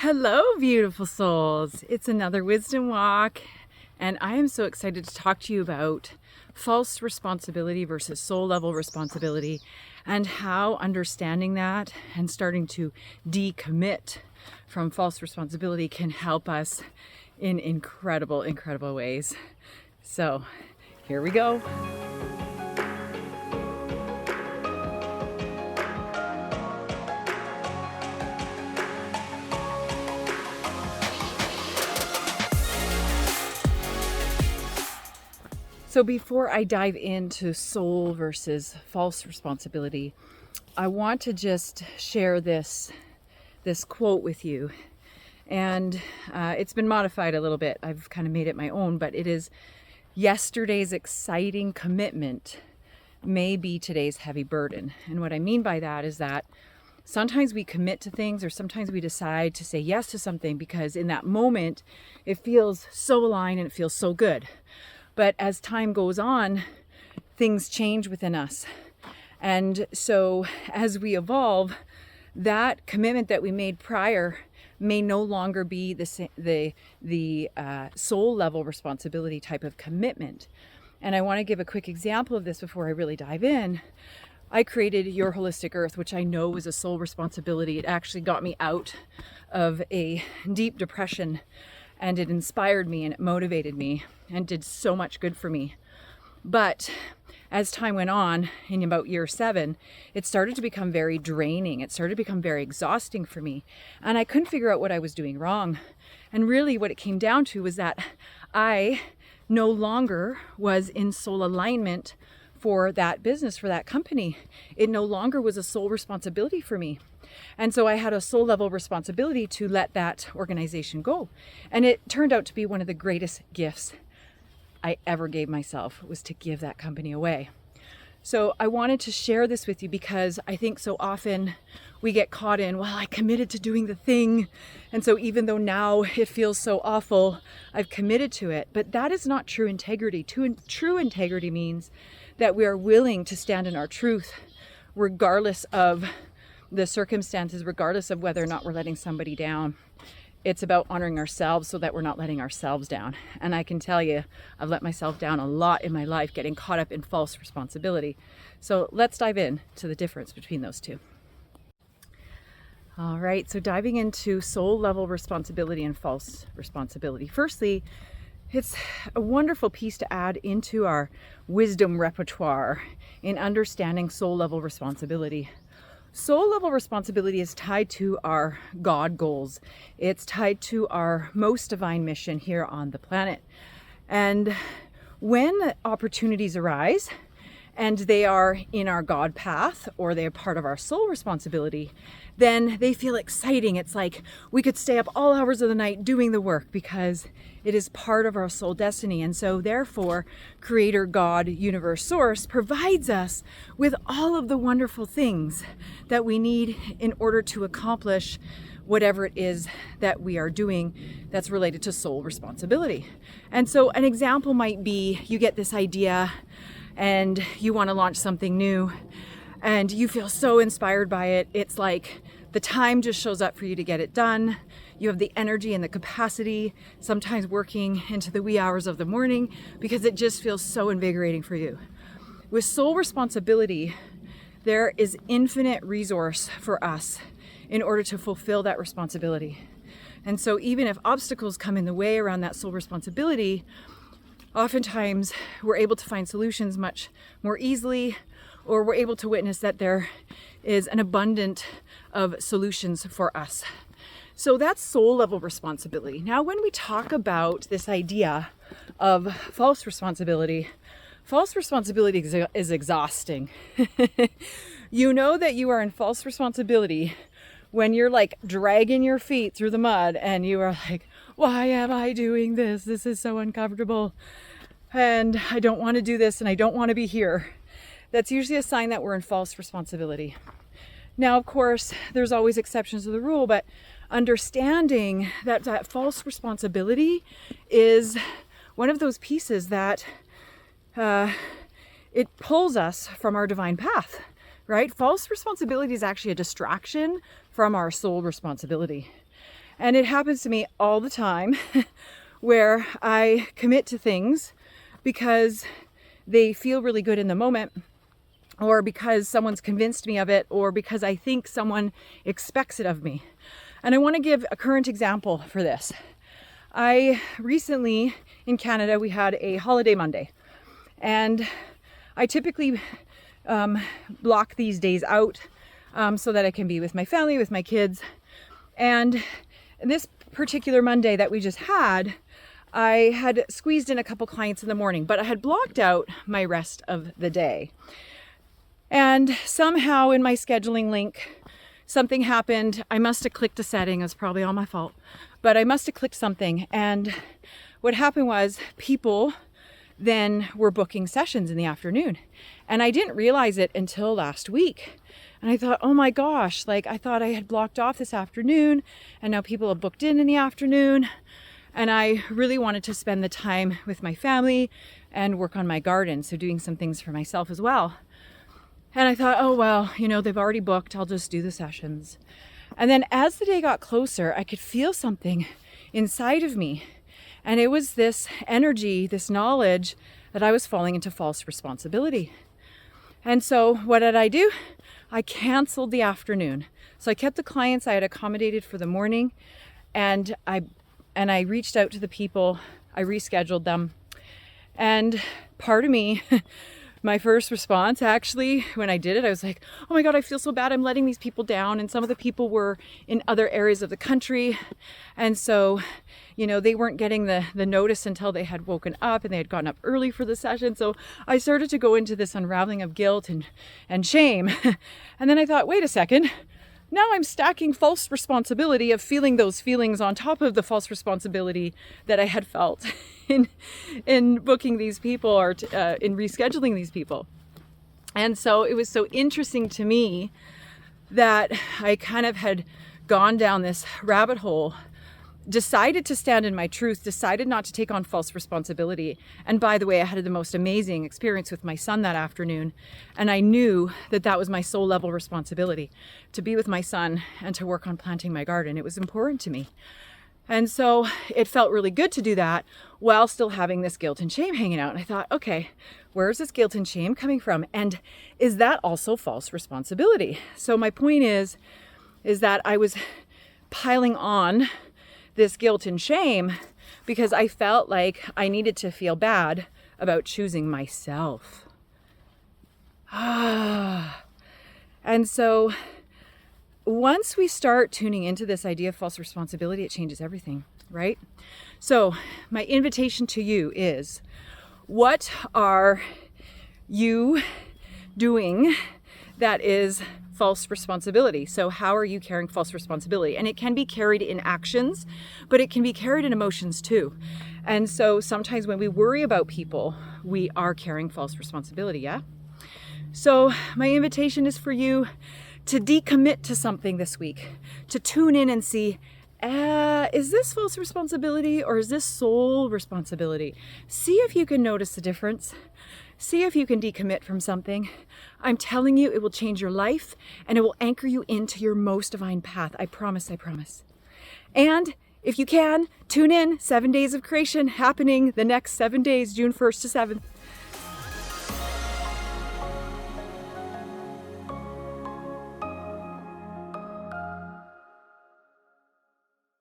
Hello, beautiful souls. It's another wisdom walk, and I am so excited to talk to you about false responsibility versus soul level responsibility and how understanding that and starting to decommit from false responsibility can help us in incredible, incredible ways. So, here we go. So before I dive into soul versus false responsibility, I want to just share this quote with you. And it's been modified a little bit. I've kind of made it my own, but it is, yesterday's exciting commitment may be today's heavy burden. And what I mean by that is that sometimes we commit to things, or sometimes we decide to say yes to something because in that moment it feels so aligned and it feels so good. But as time goes on, things change within us. And so as we evolve, that commitment that we made prior may no longer be the soul level responsibility type of commitment. And I want to give a quick example of this before I really dive in. I created Your Holistic Earth, which I know was a soul responsibility. It actually got me out of a deep depression, and it inspired me and it motivated me and did so much good for me. But as time went on, in about year 7, it started to become very draining. It started to become very exhausting for me. And I couldn't figure out what I was doing wrong. And really what it came down to was that I no longer was in soul alignment for that business, for that company. It no longer was a soul responsibility for me. And so I had a soul level responsibility to let that organization go. And it turned out to be one of the greatest gifts I ever gave myself, was to give that company away. So I wanted to share this with you because I think so often we get caught in, well, I committed to doing the thing. And so even though now it feels so awful, I've committed to it. But that is not true integrity. True integrity means that we are willing to stand in our truth, regardless of the circumstances, regardless of whether or not we're letting somebody down. It's about honoring ourselves so that we're not letting ourselves down. And I can tell you, I've let myself down a lot in my life, getting caught up in false responsibility. So let's dive in to the difference between those two. All right, so diving into soul level responsibility and false responsibility. Firstly, it's a wonderful piece to add into our wisdom repertoire in understanding soul level responsibility. Soul level responsibility is tied to our God goals. It's tied to our most divine mission here on the planet. And when opportunities arise and they are in our God path, or they are part of our soul responsibility, then they feel exciting. It's like we could stay up all hours of the night doing the work because it is part of our soul destiny. And so therefore, Creator, God, Universe, Source provides us with all of the wonderful things that we need in order to accomplish whatever it is that we are doing that's related to soul responsibility. And so an example might be, you get this idea and you want to launch something new and you feel so inspired by it. It's like the time just shows up for you to get it done. You have the energy and the capacity, sometimes working into the wee hours of the morning, because it just feels so invigorating for you. With soul responsibility, there is infinite resource for us in order to fulfill that responsibility. And so even if obstacles come in the way around that soul responsibility, oftentimes we're able to find solutions much more easily, or we're able to witness that there is an abundance of solutions for us. So that's soul level responsibility. Now, when we talk about this idea of false responsibility is exhausting. You know that you are in false responsibility when you're like dragging your feet through the mud and you are like, why am I doing this? This is so uncomfortable. And I don't want to do this and I don't want to be here. That's usually a sign that we're in false responsibility. Now, of course, there's always exceptions to the rule, but understanding that false responsibility is one of those pieces that it pulls us from our divine path, right? False responsibility is actually a distraction from our soul responsibility. And it happens to me all the time where I commit to things because they feel really good in the moment, or because someone's convinced me of it, or because I think someone expects it of me. And I want to give a current example for this. I recently, in Canada, we had a holiday Monday, and I typically block these days out so that I can be with my family, with my kids. And this particular Monday that we just had, I had squeezed in a couple clients in the morning, but I had blocked out my rest of the day. And somehow in my scheduling link, something happened. I must have clicked a setting. It's probably all my fault, but I must have clicked something. And what happened was people then were booking sessions in the afternoon. And I didn't realize it until last week. And I thought, oh my gosh, like I thought I had blocked off this afternoon, and now people have booked in the afternoon. And I really wanted to spend the time with my family and work on my garden. So doing some things for myself as well. And I thought, oh, well, you know, they've already booked. I'll just do the sessions. And then as the day got closer, I could feel something inside of me. And it was this energy, this knowledge that I was falling into false responsibility. And so what did I do? I canceled the afternoon. So I kept the clients I had accommodated for the morning, and I reached out to the people. I rescheduled them. And part of me, my first response actually, when I did it, I was like, oh my God, I feel so bad. I'm letting these people down. And some of the people were in other areas of the country. And so, you know, they weren't getting the notice until they had woken up, and they had gotten up early for the session. So I started to go into this unraveling of guilt and shame. And then I thought, wait a second. Now I'm stacking false responsibility of feeling those feelings on top of the false responsibility that I had felt in booking these people, or in rescheduling these people. And so it was so interesting to me that I kind of had gone down this rabbit hole, decided to stand in my truth, decided not to take on false responsibility. And by the way, I had the most amazing experience with my son that afternoon. And I knew that that was my soul level responsibility, to be with my son and to work on planting my garden. It was important to me. And so it felt really good to do that while still having this guilt and shame hanging out. And I thought, okay, where's this guilt and shame coming from? And is that also false responsibility? So my point is that I was piling on this guilt and shame because I felt like I needed to feel bad about choosing myself. And so once we start tuning into this idea of false responsibility, it changes everything, right? So my invitation to you is, what are you doing that is false responsibility? So how are you carrying false responsibility? And it can be carried in actions, but it can be carried in emotions too. And so sometimes when we worry about people, we are carrying false responsibility, yeah? So my invitation is for you to decommit to something this week, to tune in and see, is this false responsibility or is this soul responsibility? See if you can notice the difference. See if you can decommit from something. I'm telling you, it will change your life and it will anchor you into your most divine path. I promise, I promise. And if you can, tune in. 7 days of creation happening the next 7 days, June 1st to 7th.